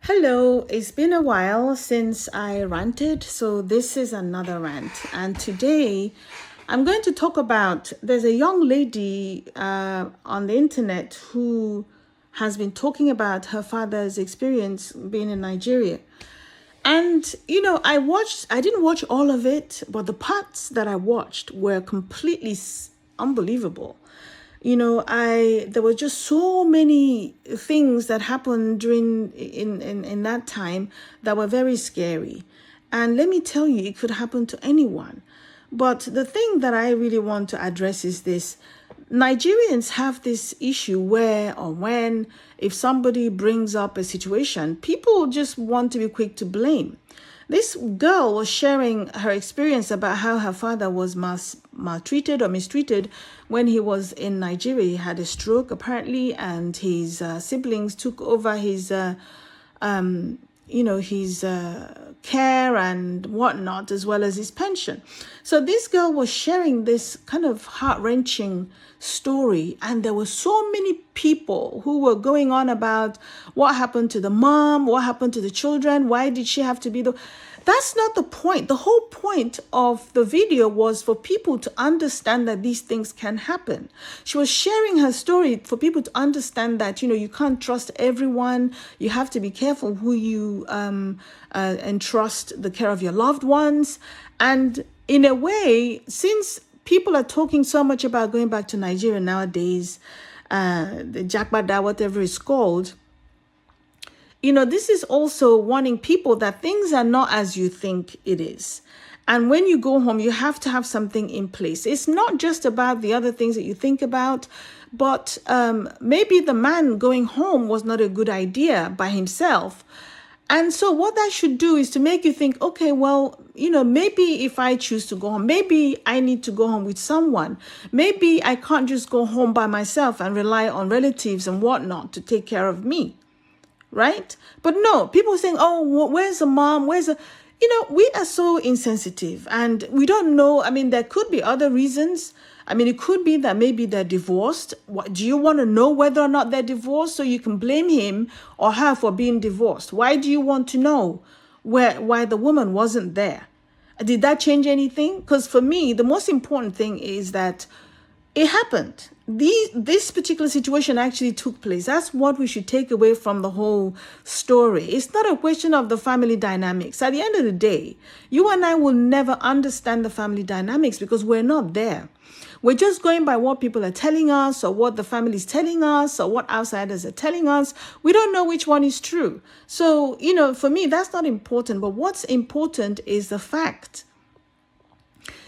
Hello, it's been a while since I ranted, so this is another rant. And today I'm going to talk about there's a young lady on the internet who has been talking about her father's experience being in Nigeria. And, I didn't watch all of it, but the parts that I watched were completely unbelievable. There were just so many things that happened in that time that were very scary. And let me tell you, it could happen to anyone. But the thing that I really want to address is this. Nigerians have this issue where or when, if somebody brings up a situation, people just want to be quick to blame. This girl was sharing her experience about how her father was maltreated or mistreated when he was in Nigeria. He had a stroke, apparently, and his siblings took over his care and whatnot, as well as his pension. So this girl was sharing this kind of heart-wrenching story, and there were so many people who were going on about what happened to the mom, what happened to the children, why did she have to be the... That's not the point. The whole point of the video was for people to understand that these things can happen. She was sharing her story for people to understand that, you can't trust everyone. You have to be careful who you entrust the care of your loved ones. And in a way, since people are talking so much about going back to Nigeria nowadays, the Japada, whatever it's called, this is also warning people that things are not as you think it is. And when you go home, you have to have something in place. It's not just about the other things that you think about, but maybe the man going home was not a good idea by himself. And so what that should do is to make you think, okay, well, maybe if I choose to go home, maybe I need to go home with someone. Maybe I can't just go home by myself and rely on relatives and whatnot to take care of me. Right? But no, people saying, oh, where's the mom? We are so insensitive and we don't know. I mean, there could be other reasons. I mean, it could be that maybe they're divorced. Do you want to know whether or not they're divorced so you can blame him or her for being divorced? Why do you want to know why the woman wasn't there? Did that change anything? Because for me, the most important thing is that it happened. This particular situation actually took place. That's what we should take away from the whole story. It's not a question of the family dynamics. At the end of the day, you and I will never understand the family dynamics because we're not there. We're just going by what people are telling us or what the family is telling us or what outsiders are telling us. We don't know which one is true. So, for me, that's not important. But what's important is the fact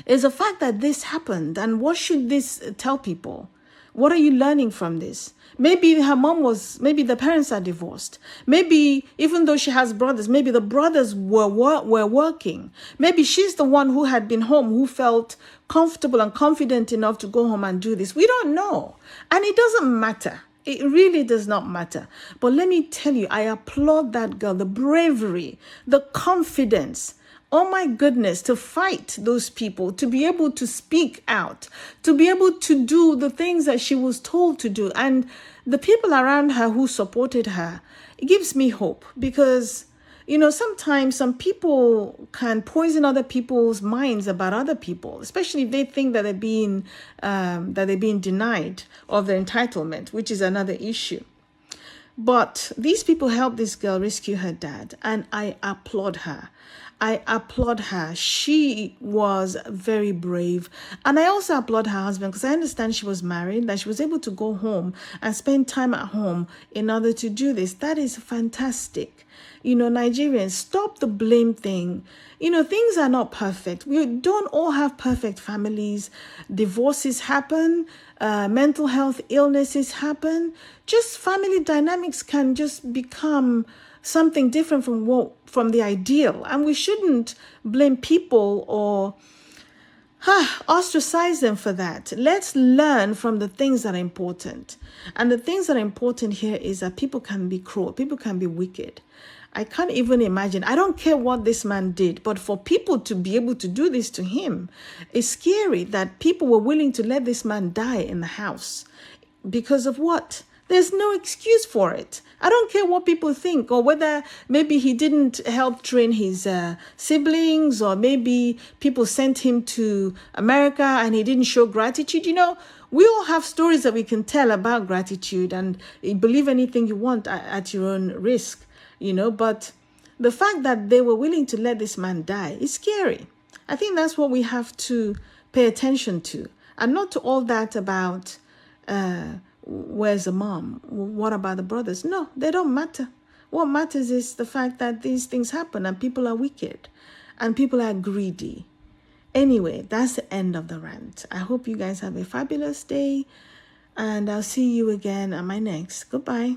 that this happened. And what should this tell people? What are you learning from this? Maybe maybe the parents are divorced. Maybe even though she has brothers, maybe the brothers were working. Maybe she's the one who had been home, who felt comfortable and confident enough to go home and do this. We don't know. And it doesn't matter. It really does not matter. But let me tell you, I applaud that girl, the bravery, the confidence. Oh my goodness, to fight those people, to be able to speak out, to be able to do the things that she was told to do. And the people around her who supported her, it gives me hope because, sometimes some people can poison other people's minds about other people, especially if they think that they're being denied of their entitlement, which is another issue. But these people helped this girl rescue her dad, and I applaud her. She was very brave. And I also applaud her husband because I understand she was married, that she was able to go home and spend time at home in order to do this. That is fantastic. Nigerians, stop the blame thing. Things are not perfect. We don't all have perfect families. Divorces happen. Mental health illnesses happen. Just family dynamics can just become something different from the ideal. And we shouldn't blame people or ostracize them for that. Let's learn from the things that are important. And the things that are important here is that people can be cruel. People can be wicked. I can't even imagine. I don't care what this man did, but for people to be able to do this to him, it's scary that people were willing to let this man die in the house. Because of what? There's no excuse for it. I don't care what people think, or whether maybe he didn't help train his siblings, or maybe people sent him to America and he didn't show gratitude. We all have stories that we can tell about gratitude, and believe anything you want at your own risk, but the fact that they were willing to let this man die is scary. I think that's what we have to pay attention to, and not to all that about where's the mom? What about the brothers? No, they don't matter. What matters is the fact that these things happen and people are wicked and people are greedy. Anyway, that's the end of the rant. I hope you guys have a fabulous day, and I'll see you again at my next. Goodbye.